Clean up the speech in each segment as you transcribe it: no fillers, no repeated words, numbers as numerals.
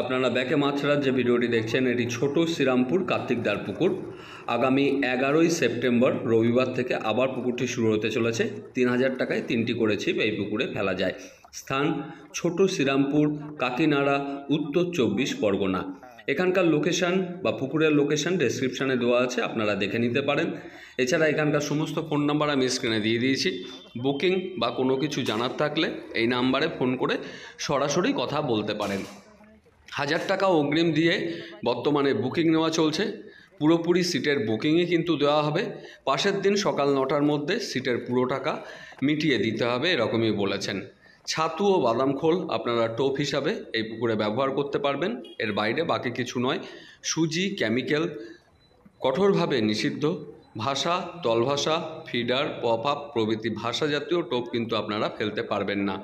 আপনারা ব্যাকে মাছরার যে ভিডিওটি দেখছেন এটি ছোট শ্রীরামপুর কার্তিকদার পুকুর। আগামী 11ই সেপ্টেম্বর রবিবার থেকে আবার পুকুরটি শুরু হতে চলেছে। 3000 টাকায় 3টি করে ছিপ এই পুকুরে ফেলা যায়। স্থান ছোট শ্রীরামপুর, কাকিনাড়া, উত্তর 24 পরগনা। এখানকার লোকেশান বা পুকুরের লোকেশান ডেসক্রিপশানে দেওয়া আছে, আপনারা দেখে নিতে পারেন। এছাড়া এখানকার সমস্ত ফোন নাম্বার আমি স্ক্রিনে দিয়ে দিয়েছি। বুকিং বা কোনো কিছু জানার থাকলে এই নাম্বারে ফোন করে সরাসরি কথা বলতে পারেন। 1000 টাকা অগ্রিম দিয়ে বর্তমানে বুকিং নেওয়া চলছে। পুরোপুরি সিটের বুকিংই কিন্তু দেওয়া হবে। পাশের দিন সকাল 9টার মধ্যে সিটের পুরো টাকা মিটিয়ে দিতে হবে, এরকমই বলেছেন। ছাতু ও বাদাম খোল আপনারা টোপ হিসাবে এই পুকুরে ব্যবহার করতে পারবেন, এর বাইরে বাকি কিছু নয়। সুজি, কেমিক্যাল কঠোরভাবে নিষিদ্ধ। ভাষা, তলভাষা, ফিডার, পপ আপ প্রভৃতি ভাষা জাতীয় টোপ কিন্তু আপনারা ফেলতে পারবেন না।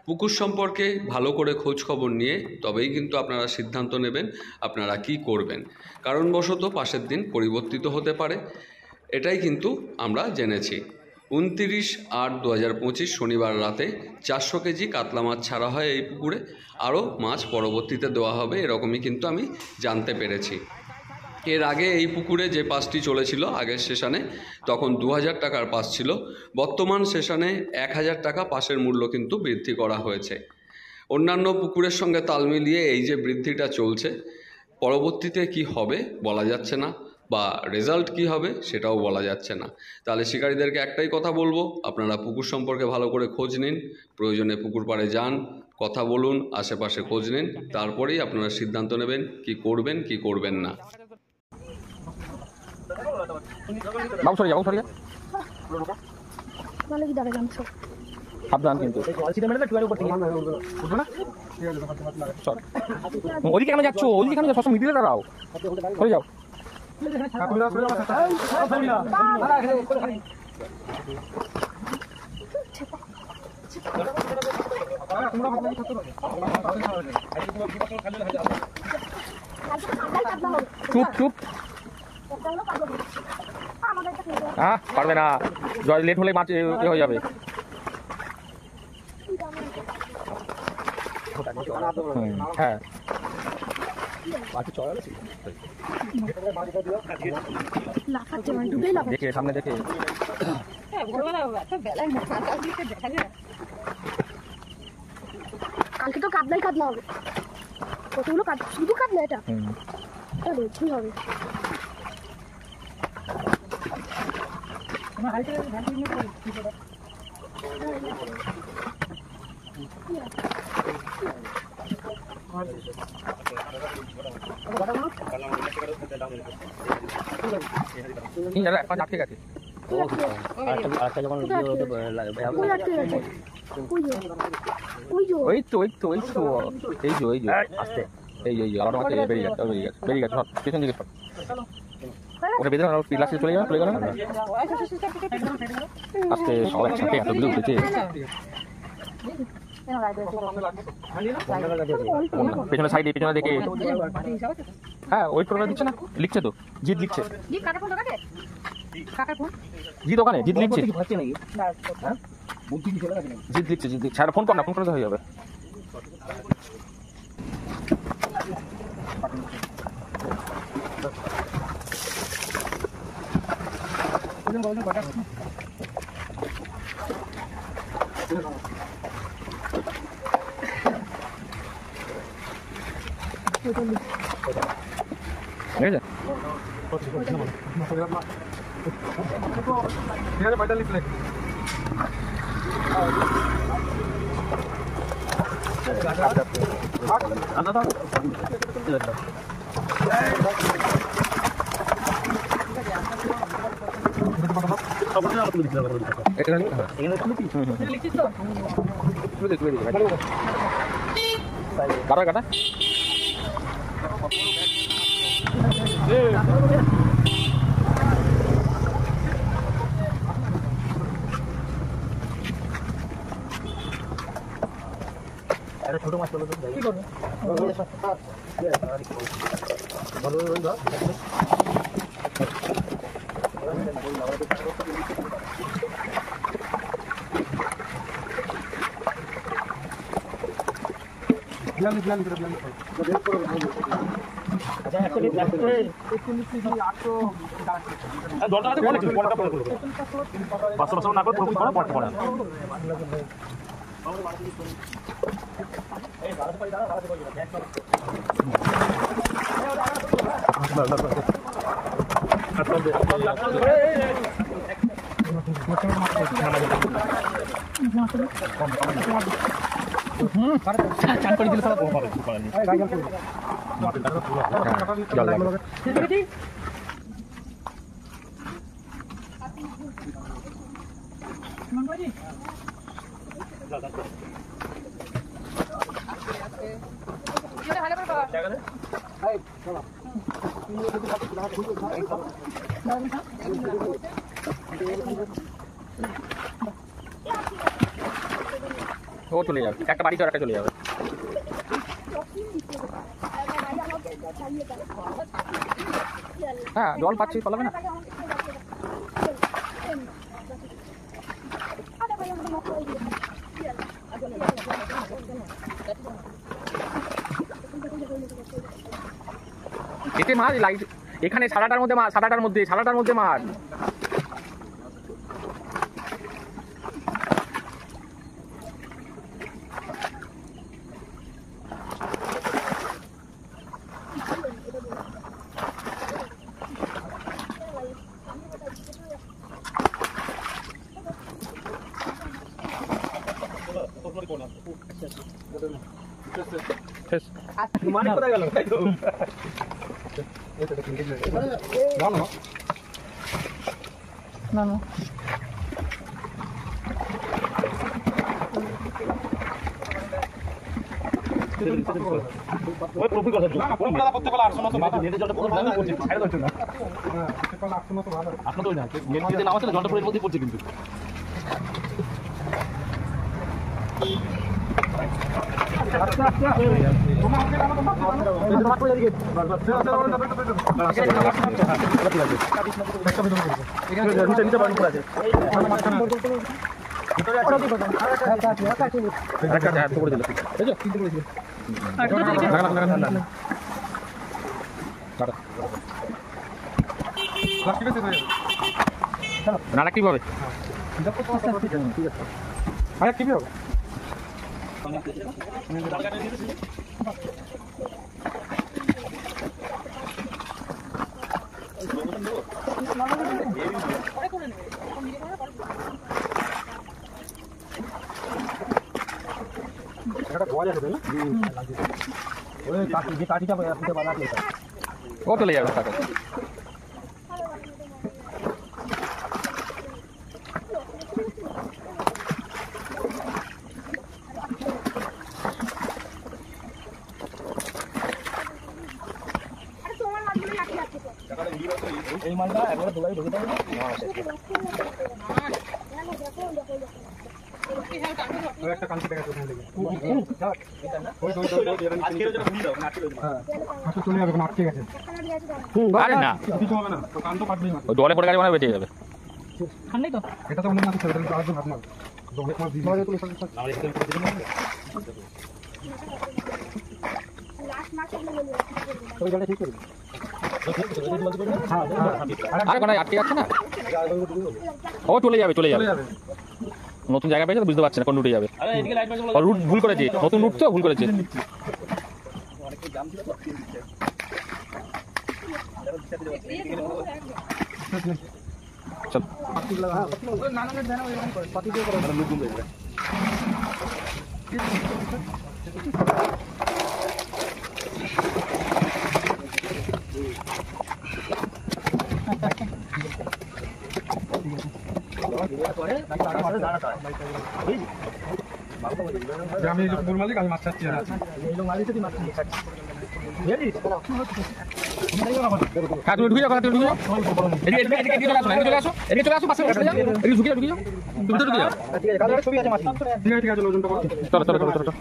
পুকুর সম্পর্কে ভালো করে খোঁজ খবর নিয়ে তবেই কিন্তু আপনারা সিদ্ধান্ত নেবেন আপনারা কি করবেন। কারণবশত পাশের দিন পরিবর্তিত হতে পারে, এটাই কিন্তু আমরা জেনেছি। 29/8/2025 শনিবার রাতে 400 কেজি কাতলা মাছ ছাড়া হয় এই পুকুরে। আরও মাছ পরবর্তীতে দেওয়া হবে, এরকমই কিন্তু আমি জানতে পেরেছি। এর আগে এই পুকুরে যে পাসটি চলেছিল আগের সেশনে, তখন 2000 টাকার পাস ছিল। বর্তমান সেশনে 1000 টাকা পাসের মূল্য কিন্তু বৃদ্ধি করা হয়েছে। অন্যান্য পুকুরের সঙ্গে তাল মিলিয়ে এই যে বৃদ্ধিটা চলছে, পরবর্তীতে কি হবে বলা যাচ্ছে না, বা রেজাল্ট কি হবে সেটাও বলা যাচ্ছে না। তাহলে শিকারীদেরকে একটাই কথা বলবো, আপনারা পুকুর সম্পর্কে ভালো করে খোঁজ নিন, প্রয়োজনে পুকুর পাড়ে যান, কথা বলুন, আশেপাশে খোঁজ নিন, তারপরেই আপনারা সিদ্ধান্ত নেবেন কি করবেন কি করবেন না। সাবধান কিন্তু ওদিকে কেন যাচ্ছ, ওদিকে কেন যাচ্ছ, মিডিলে দাঁড়াও, সরে যাও। চুপ চুপ, পারবে না, জয় লেট হলে মাছ হয়ে যাবে। হ্যাঁ দেখে সামনে দেখে, কালকে তো কাতলাই কাতলা হবে, কতগুলো শুধু কাতলা, এটা রোজই হবে। ঠিক আছে, ওই তো ওই তো ওই তো এই যে ওই যে আসতে এই যে আলাদা মাছ বেরিয়ে গেছে, বেরিয়ে গেছে, পেছন দিকে ওটা বেঁধে না, পিলাসে চলে যাবে, চলে গেল না আস্তে সবাই একসাথে এত দূর উঠেছে। পেছনে সাইডে, পেছনে দেখে, হ্যাঁ ওয়েট করে দিচ্ছে না, লিখছে তো, জিৎ লিখছে, জিৎ ওখানে জিৎ লিখছে, জিৎ লিখছে, জিৎ লিখছে, ফোন কর না, ফোন করতে হয়ে যাবে। কাটা কাটা ছোট মাছ চলো কি করবে চান করে দিলে ও চলে যাবে একটা বাড়িতে একটা চলে যাবে হ্যাঁ জল পাচ্ছি পালাবে না এতে মাছ লাইট এখানে সাদাটার মধ্যে মাছ সাদাটার মধ্যে মাছ মানে কোথায় গেল না না ওই প্রফি কথা কোন কথা করতে বলা 800 মাত্র নেটে জলটা পুরো নামই পড়ছে ছাড়া দাও না হ্যাঁ প্রত্যেক 800 মতো ভালো 800 তো না নেট দিয়ে নাও আছে জলটা পুরো মধ্যে পড়ছে কিন্তু আচ্ছা আচ্ছা তোমার করে দিকে এখানে নিচে বাড়ি পড়ে আছে ভিতরে আছে একটা হাত করে দিল বুঝছো কিনতে করেছিল না প্লাস্টিক আছে না কিভাবে ঠিক আছে আরে কিভাবে ও চলে যাবে এই মালটা একবার দোকানে ঢুকে দেবে একটা কানতে দেখা ওখানে লেগে ওই হ্যাঁ আচ্ছা চলে যাবে কোন আটকে গেছে আরে না কিছু হবে না তো কান তো কাটবেই না ওই দলে পড়ে গেছে মানে বেঁচে যাবে ঠান্ডাই তো এটা তো অন্য মাছ ছেড়ে দিলে আরেকজন ভাত না দলে মাছ দিয়ে দিলে তো আমাদের এখানে করে দিবেন লাস্ট মাছ ওই জলটা ঠিক করে আরে কোন আটকে যাচ্ছে না ও চলে যাবে নতুন জায়গা পেয়েছে তো বুঝতে পারছে না কোন রুটে যাবে রুট ভুল করেছে নতুন রুট তো ভুল করেছে চল আমি মূল মালিক আমি মাছ চাচ্ছি হ্যাঁ তুমি ঢুকে যাও, তুমি ঢুকে যাও। এদিকে চলে আসো, এদিকে চলে আসো, এদিকে চলে আসো, পাশে বসে যাও, এদিকে ঢুকে যাও, ঢুকে যাও, তুমি তো ঢুকে যাও। ছবি আছে মাছ। ঠিক আছে ওজনটা করো। চলো চলো চলো চলো।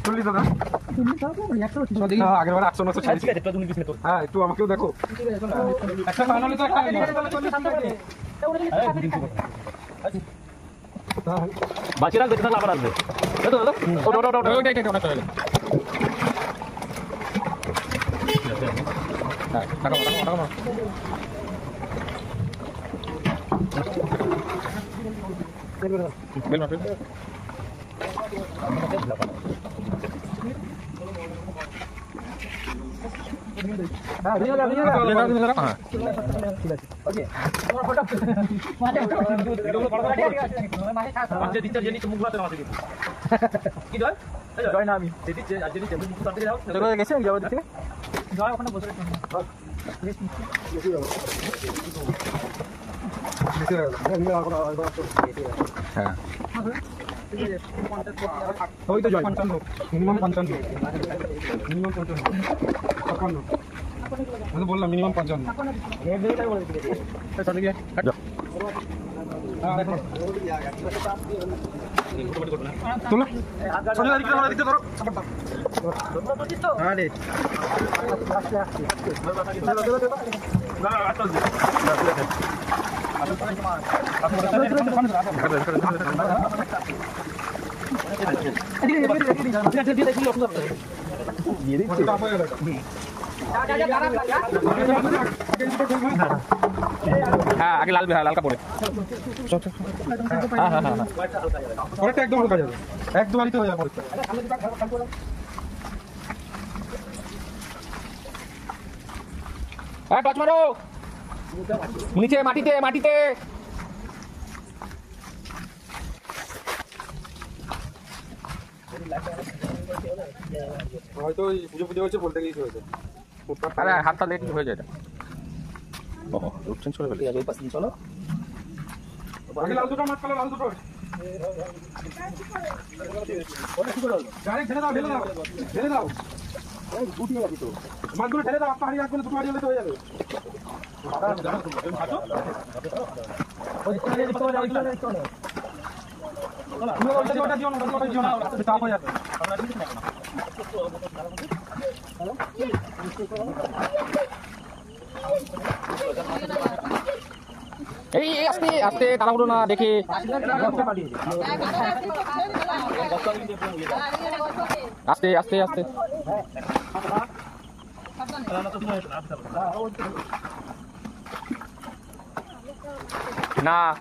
চল্লিশ দাদা। আগের বার 800-900 ছিল। হ্যাঁ একটু আমাকেও দেখো। একটা বানালে তো একটা বাকি রাখবে তাহলে আবার আসবে। ওটা অনেক হয়ে গেল। হ্যাঁ টাকা বেল মারবে। হ্যাঁ নিয়ে যাও, নিয়ে যাও। হ্যাঁ হ্যাঁ ওই তো জয় 55 মিনিমাম 55 মিনিমাম 55 56 আমি তো বললাম মিনিমাম 55 তোলো সোজা দিকে ধরো, দিকে ধরো হ্যাঁ রে হ্যাঁ আগে লাল লাল কাপড়ে। হ্যাঁ হ্যাঁ হ্যাঁ পরেরটা একদম হালকা যাবে, এক দুবারিতে হয়ে যাবে পরেরটা। হ্যাঁ টচ মারো নিচে মাটিতে মাটিতে। হয়তো ওই পুজো পুজো হচ্ছে বলতে গিয়েছি হয়েছে। আরে হাতটা লেট হয়ে যায় এটা। ও রুট চেঞ্জ করে ফেলি। চলো আগে লাল দুটো মাছ, লাল দুটো ডাইরেক্ট ঢেলে দাও, ঢেলে দাও, ঢেলে দাও। মাছগুলো ঢেলে দাও, আপনার হারিয়ে রাখবেন, দুটো হারিয়ে হলে তো হয়ে যাবে। চাপ হয়ে যাবে। এই আস্তে আস্তে তাড়াহুড়ো না দেখে। আস্তে আস্তে আস্তে না